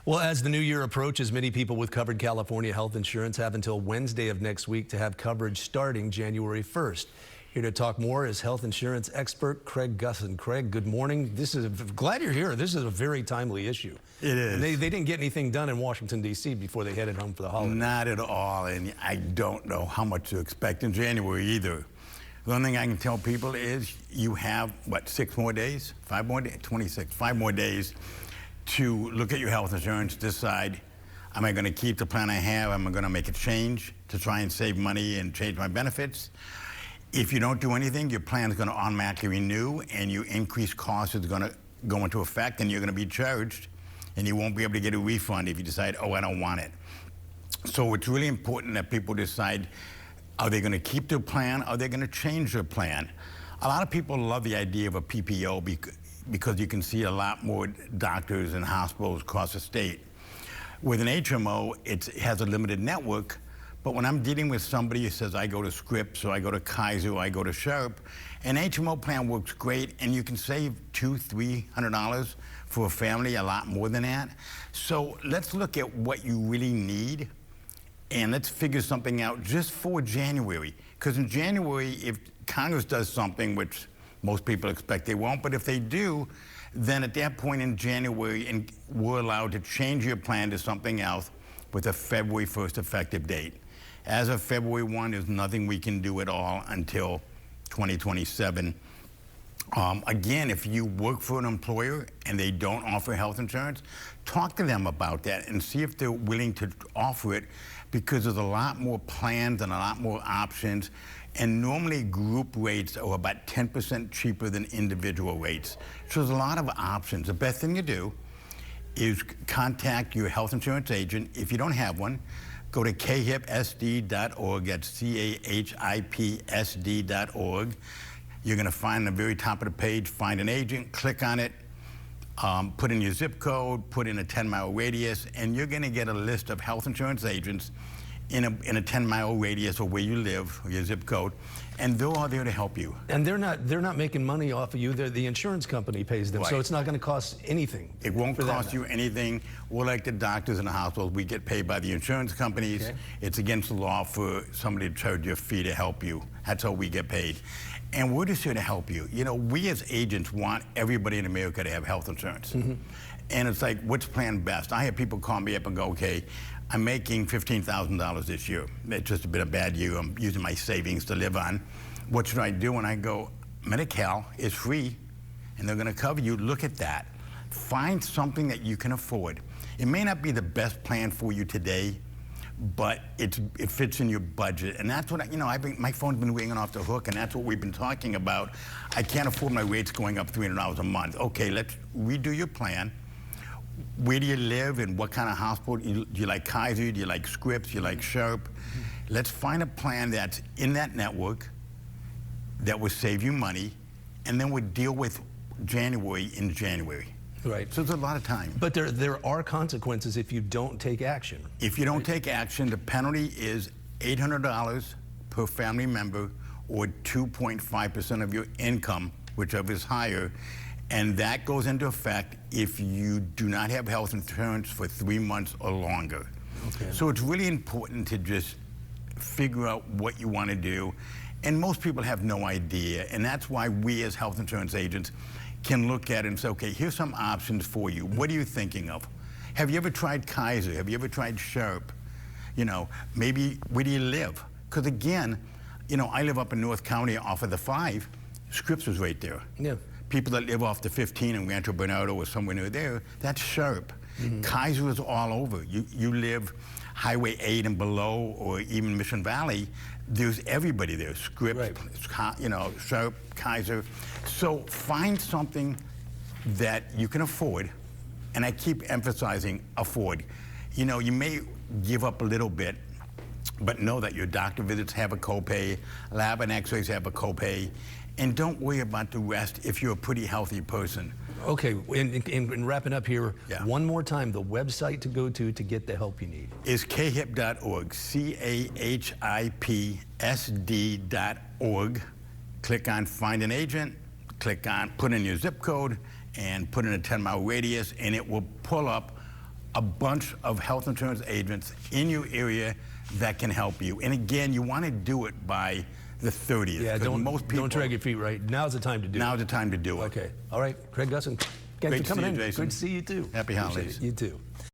Well, as the new year approaches, many people with covered California health insurance have until Wednesday of next week to have coverage starting January 1st. Here to talk more is health insurance expert Craig Gussin. Craig, good morning. Glad you're here. This is a very timely issue. It is. And they didn't get anything done in Washington, D.C. before they headed home for the holidays. Not at all, and I don't know how much to expect in January either. The only thing I can tell people is you have, what, 6 more days? 5 more days? 26, 5 more days to look at your health insurance, decide, am I going to keep the plan I have? Am I going to make a change to try and save money and change my benefits? If you don't do anything, your plan is going to automatically renew, and your increased cost is going to go into effect, and you're going to be charged, and you won't be able to get a refund if you decide, oh, I don't want it. So it's really important that people decide, are they going to keep their plan? Are they going to change their plan? A lot of people love the idea of a PPO because you can see a lot more doctors and hospitals across the state. With an HMO, it has a limited network, but when I'm dealing with somebody who says, I go to Scripps, or I go to KUSI, or I go to Sharp, an HMO plan works great, and you can save $200–300 for a family, a lot more than that. So let's look at what you really need, and let's figure something out just for January. Because in January, if Congress does something, which most people expect they won't, but if they do, then at that point in January, we're allowed to change your plan to something else with a February 1st effective date. As of February 1, there's nothing we can do at all until 2027. Again, if you work for an employer and they don't offer health insurance, talk to them about that and see if they're willing to offer it, because there's a lot more plans and a lot more options. And normally group rates are about 10% cheaper than individual rates. So there's a lot of options. The best thing to do is contact your health insurance agent. If you don't have one, go to khipsd.org. That's CAHIPSD.org. You're going to find at the very top of the page, find an agent, click on it, put in your zip code, put in a 10-mile radius, and you're going to get a list of health insurance agents in a 10-mile radius of where you live, or your zip code, and they're all there to help you. And they're not making money off of you. The insurance company pays them, right. So it's not going to cost anything. It won't cost you anything. We're like the doctors in the hospitals. We get paid by the insurance companies. Okay. It's against the law for somebody to charge you a fee to help you. That's how we get paid. And we're just here to help you. You know, we as agents want everybody in America to have health insurance. Mm-hmm. And it's like, which plan best? I have people call me up and go, okay, I'm making $15,000 this year. It's just been a bad year. I'm using my savings to live on. What should I do? And I go, Medi-Cal is free, and they're going to cover you. Look at that. Find something that you can afford. It may not be the best plan for you today, but it fits in your budget. And that's what, my phone's been ringing off the hook, and that's what we've been talking about. I can't afford my rates going up $300 a month. Okay, let's redo your plan. Where do you live, and what kind of hospital? Do you like KUSI? Do you like Scripps? Do you like Sharp? Mm-hmm. Let's find a plan that's in that network that will save you money, and then we'll deal with January in January. Right. So there's a lot of time. But there are consequences if you don't take action. If you don't take action, the penalty is $800 per family member, or 2.5% of your income, whichever is higher. And that goes into effect if you do not have health insurance for 3 months or longer. Okay. So it's really important to just figure out what you want to do. And most people have no idea. And that's why we as health insurance agents can look at it and say, okay, here's some options for you. What are you thinking of? Have you ever tried KUSI? Have you ever tried Sharp? You know, maybe where do you live? Because again, I live up in North County off of the 5. Scripps is right there. Yeah. People that live off the 15 in Rancho Bernardo or somewhere near there, that's Sharp. Mm-hmm. KUSI is all over. You live Highway 8 and below, or even Mission Valley, there's everybody there. Scripps, right. Sharp, KUSI. So find something that you can afford, and I keep emphasizing afford. You may give up a little bit, but know that your doctor visits have a copay, lab and x-rays have a copay, and don't worry about the rest if you're a pretty healthy person. Okay, and wrapping up here, yeah. One more time, the website to go to get the help you need. Is khip.org, CAHIPSD.org. Click on Find an Agent, click on Put in your zip code, and put in a 10-mile radius, and it will pull up a bunch of health insurance agents in your area that can help you. And again, you want to do it by the 30th. Yeah, don't drag your feet, right? Now's the time to do it. Now's the time to do it. Okay. All right. Craig Gussin, thanks Great for to coming see in. you, Jason. Good to see you, too. Happy holidays. You too.